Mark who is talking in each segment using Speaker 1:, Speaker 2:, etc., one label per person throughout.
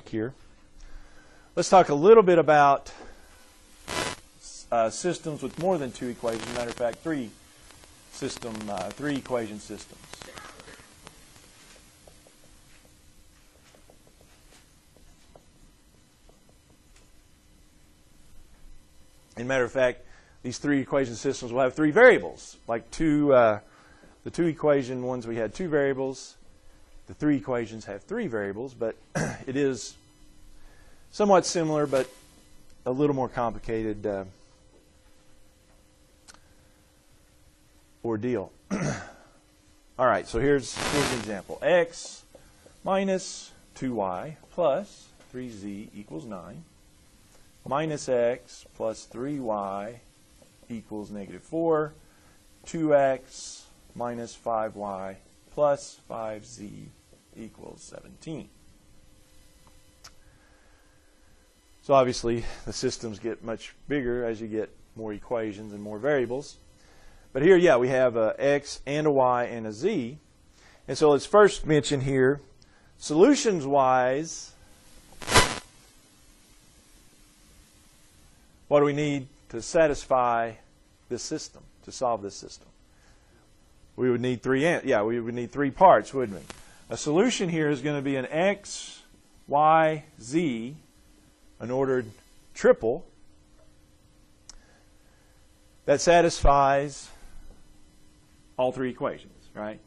Speaker 1: here. Let's talk a little bit about systems with more than 2 equations. Matter of fact, 3 equation systems. As a matter of fact, these 3 equation systems will have 3 variables. Like the 2 equation ones, we had 2 variables. The 3 equations have 3 variables, but it is somewhat similar, but a little more complicated ordeal. All right, so here's an example. X minus 2y plus 3z equals 9 minus x plus 3y equals -4, 2x minus 5y plus 5z equals 17. So obviously the systems get much bigger as you get more equations and more variables. But here, yeah, we have a x and a y and a z. And so let's first mention here, solutions-wise, what do we need to satisfy this system, to solve this system? We would need 3 parts, wouldn't we? A solution here is going to be an x, y, z, an ordered triple that satisfies all 3 equations, right?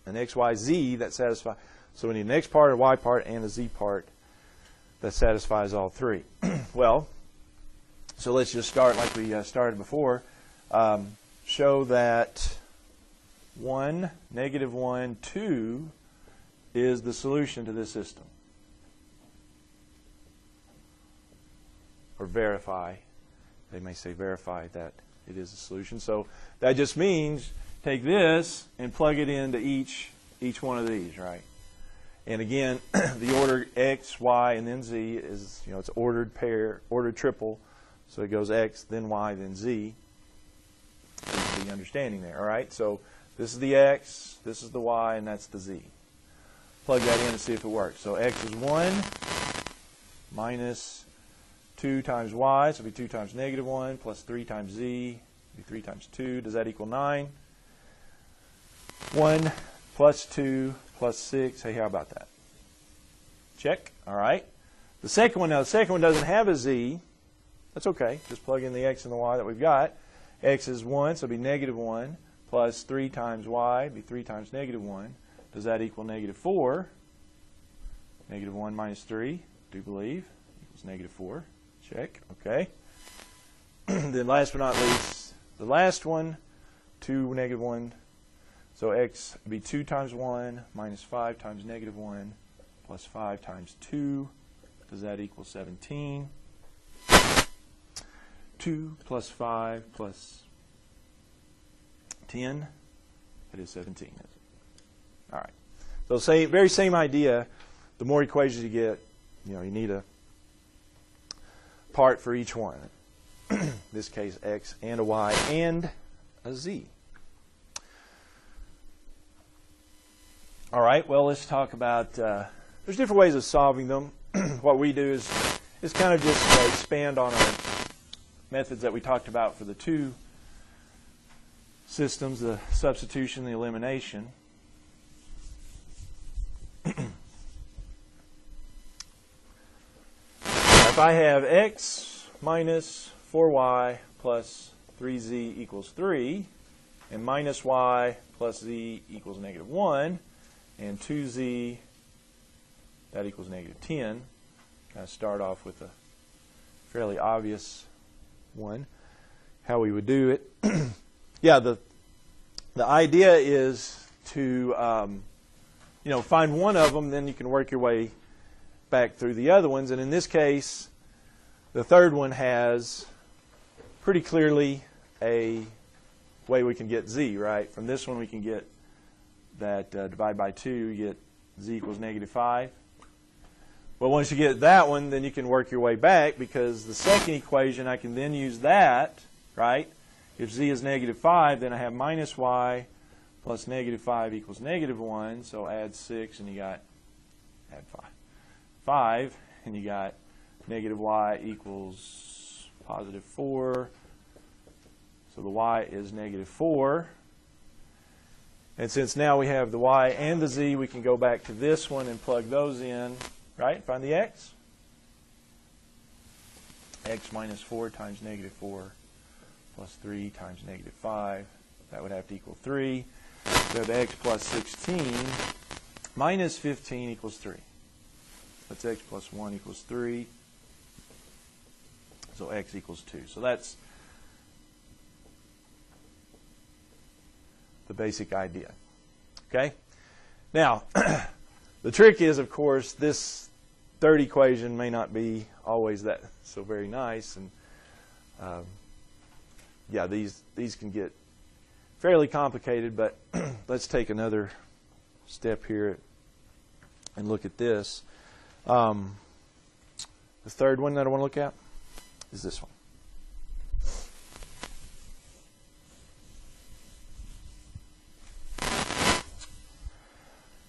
Speaker 1: An x, y, z that satisfies. So we need an x part, a y part, and a z part that satisfies all 3. Well, so let's just start like we started before. Show that 1, -1, 2 is the solution to this system. Or verify. They may say verify that it is the solution. So that just means take this and plug it into each one of these, right? And again, the order x, y, and then z is, it's ordered pair, ordered triple. So it goes x, then y, then z. That's the understanding there, all right? So this is the x, this is the y, and that's the z. Plug that in and see if it works. So x is 1 minus 2 times y, so it'll be 2 times -1 plus 3 times z, it'll be 3 times 2. Does that equal 9? 1 plus 2 plus 6. Hey, how about that? Check. All right. The second one, now the second one doesn't have a z. That's okay. Just plug in the x and the y that we've got. X is 1, so it'll be -1 plus 3 times y, it'll be 3 times -1. Does that equal -4? -1 minus 3, do believe, equals -4. Check. Okay. Then last but not least, the last one, 2, -1. So x would be 2 times 1 minus 5 times -1 plus 5 times 2. Does that equal 17? 2 plus 5 plus 10. That is 17. Isn't it? All right. So very same idea. The more equations you get, you need a part for each one. In this case, x and a y and a z. All right, well, let's talk about, there's different ways of solving them. What we do is kind of just expand on our methods that we talked about for the 2 systems, the substitution, the elimination. If I have x minus 4y plus 3z equals 3, and minus y plus z equals -1, and 2z, that equals -10. Kind of start off with a fairly obvious one, how we would do it. Yeah, the idea is to find one of them, then you can work your way back through the other ones. And in this case, the third one has pretty clearly a way we can get z, right? From this one we can get that divide by 2, you get z equals -5. Well, once you get that one, then you can work your way back, because the second equation, I can then use that, right? If z is negative 5, then I have minus y plus negative 5 equals negative 1. So add 6, and you got add 5, and you got negative y equals positive 4. So the y is negative 4. And since now we have the y and the z, we can go back to this one and plug those in, right? Find the x. X minus 4 times negative 4 plus 3 times negative 5. That would have to equal 3. We have x plus 16 minus 15 equals 3. That's x plus 1 equals 3. So x equals 2. So that's the basic idea. Okay? Now, the trick is, of course, this third equation may not be always that so very nice. And yeah, these can get fairly complicated, but let's take another step here and look at this. The third one that I want to look at is this one.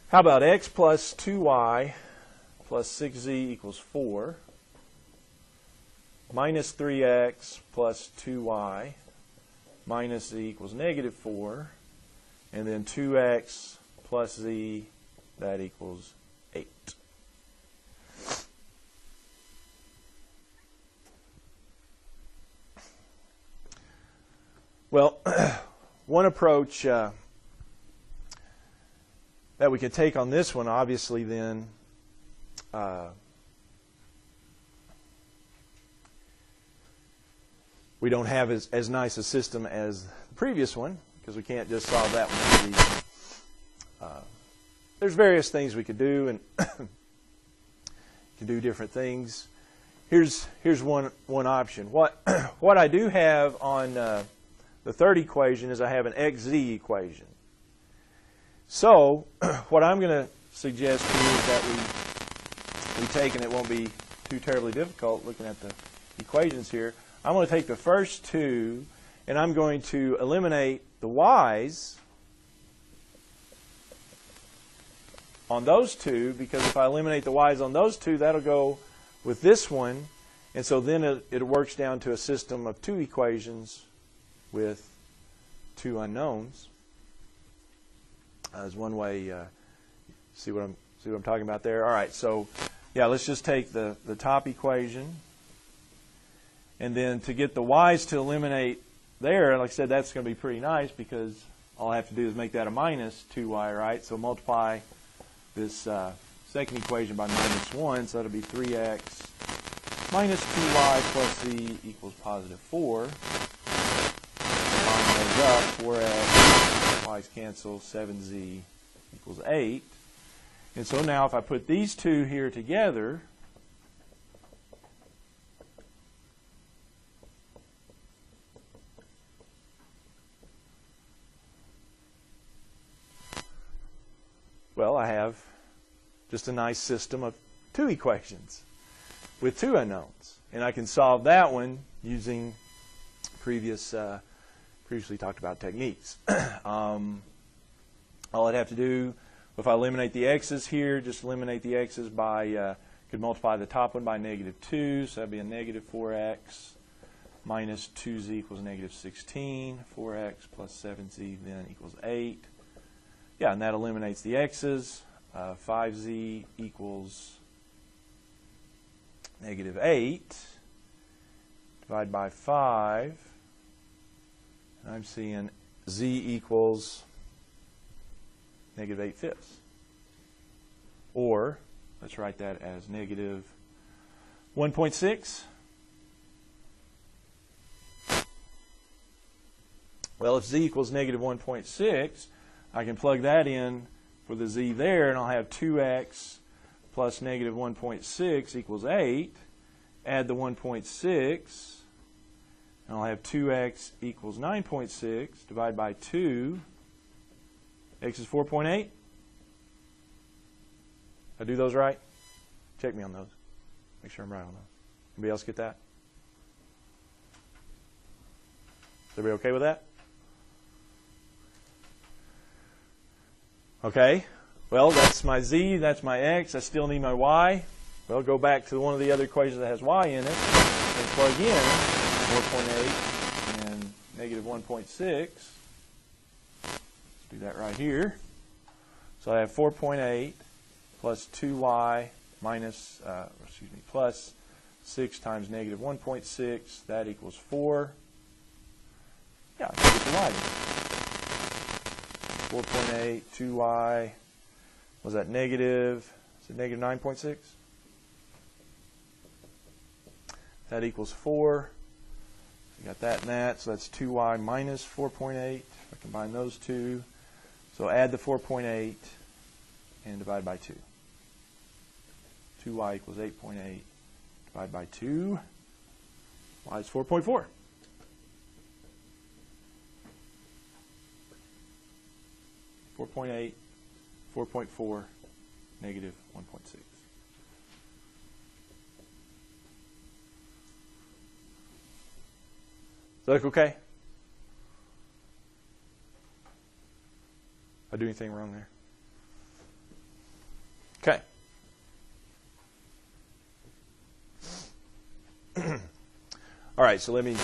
Speaker 1: How about x plus 2y plus 6z equals 4 minus 3x plus 2y minus z equals negative 4, and then 2x plus z, that equals 8. Well, one approach that we could take on this one, obviously, then we don't have as nice a system as the previous one, because we can't just solve that one. There's various things we could do, and can do different things. Here's one option. What I do have on the third equation is I have an xz equation. So what I'm going to suggest to you is that we take, and it won't be too terribly difficult looking at the equations here, I'm going to take the first two, and I'm going to eliminate the y's on those two, because if I eliminate the y's on those two, that'll go with this one, and so then it works down to a system of two equations with two unknowns. Is one way. See what I'm talking about there. All right. So yeah, let's just take the top equation, and then to get the y's to eliminate there, like I said, that's going to be pretty nice, because all I have to do is make that a minus 2y, right? So multiply this second equation by minus 1, so that'll be 3x minus 2y plus z equals positive 4. Line those up, 4x, y's cancel, 7z equals 8. And so now if I put these two here together, well, I have just a nice system of two equations with two unknowns. And I can solve that one using previously talked about techniques. All I'd have to do, if I eliminate the x's here, just eliminate the x's by, could multiply the top one by negative 2, so that'd be a negative 4x minus 2z equals negative 16. 4x plus 7z then equals 8. Yeah, and that eliminates the x's. 5z equals negative 8. Divide by 5. And I'm seeing z equals negative 8/5. Or, let's write that as negative 1.6. Well, if z equals negative 1.6, I can plug that in for the z there, and I'll have 2x plus negative 1.6 equals 8. Add the 1.6, and I'll have 2x equals 9.6. Divide by 2. X is 4.8. I do those right? Check me on those. Make sure I'm right on those. Anybody else get that? Is everybody okay with that? Okay. Well, that's my z, that's my x. I still need my y. Well, go back to one of the other equations that has y in it and plug in 4.8 and negative 1.6. Let's do that right here. So I have 4.8 plus 2y minus, plus 6 times negative 1.6. That equals 4. Yeah, I can get the y. 4.8, 2y, was that negative? Is it negative 9.6? That equals 4. You got that and that, so that's 2y minus 4.8. I combine those two. So add the 4.8 and divide by 2. 2y equals 8.8. Divide by 2. Y is 4.4. .8, 4.4, negative 1.6. Does that look okay? Did I do anything wrong there? Okay. All right, so let me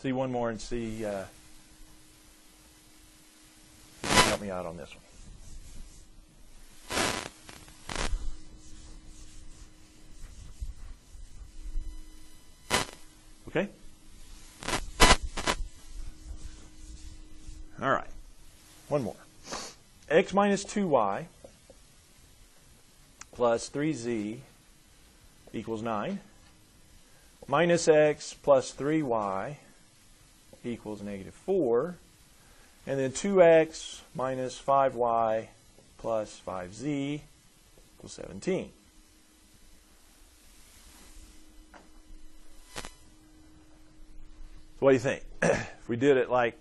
Speaker 1: see one more and see if you can help me out on this one. Okay? All right. One more. X minus 2y plus 3z equals 9. Minus x plus 3y equals negative 4. And then 2x minus 5y plus 5z equals 17. So what do you think? If we did it like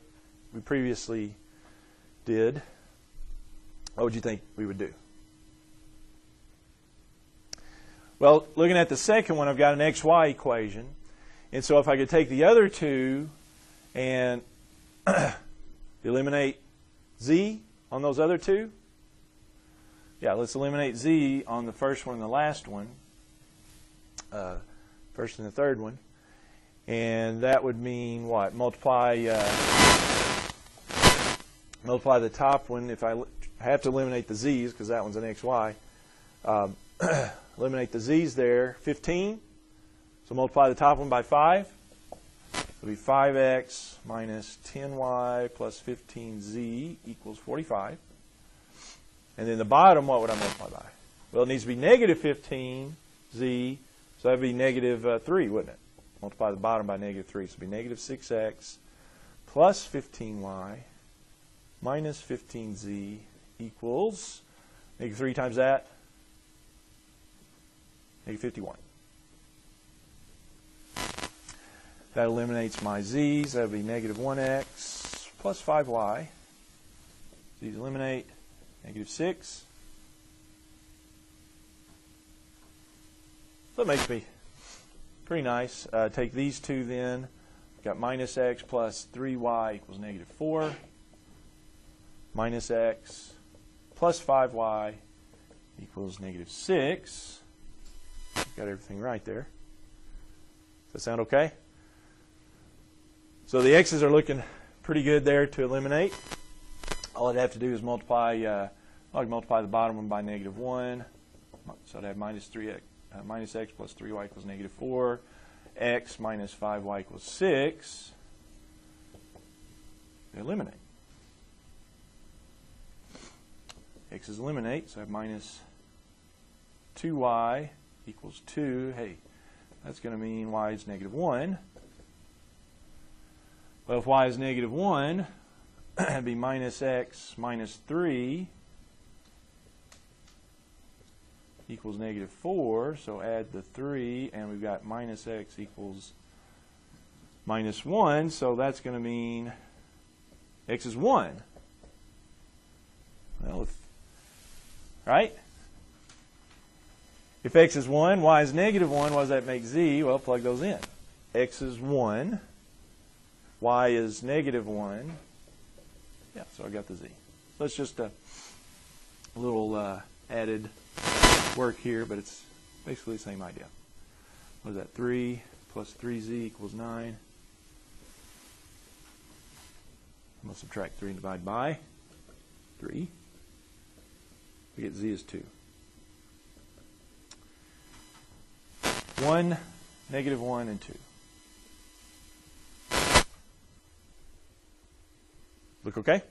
Speaker 1: we previously did, what would you think we would do? Well, looking at the second one, I've got an xy equation. And so if I could take the other two and eliminate z on those other two. Yeah, let's eliminate z on the first one and the last one. First and the third one. And that would mean what? Multiply the top one. If I have to eliminate the z's because that one's an xy. Eliminate the z's there. 15. So multiply the top one by 5. It'll be 5x minus 10y plus 15z equals 45. And then the bottom, what would I multiply by? Well, it needs to be negative 15z, so that would be negative 3, wouldn't it? Multiply the bottom by negative 3. So it would be negative 6x plus 15y minus 15z equals negative 3 times that, negative 51. That eliminates my z's. That would be negative 1x plus 5y. These eliminate. Negative 6. So that makes me pretty nice. Take these two then. We've got minus x plus 3y equals negative 4. Minus x plus 5y equals negative 6. Got everything right there. Does that sound okay? So the x's are looking pretty good there to eliminate. All I'd have to do is multiply. I can multiply the bottom one by negative 1. So I'd have minus x plus 3y equals negative 4. X minus 5y equals 6. They eliminate. X's eliminate, so I have minus 2y equals 2. Hey, that's going to mean y is negative 1. Well, if y is negative 1, it'd be minus x minus 3 equals negative 4. So add the 3, and we've got minus x equals minus 1. So that's going to mean x is 1. Well, right? If x is 1, y is negative 1, what does that make z? Well, plug those in. X is 1. y is negative 1. Yeah, so I got the z. So it's just a little added work here, but it's basically the same idea. What is that? 3 plus 3z equals 9. I'm going to subtract 3 and divide by 3. We get z is 2. 1, negative 1, and 2. Look okay?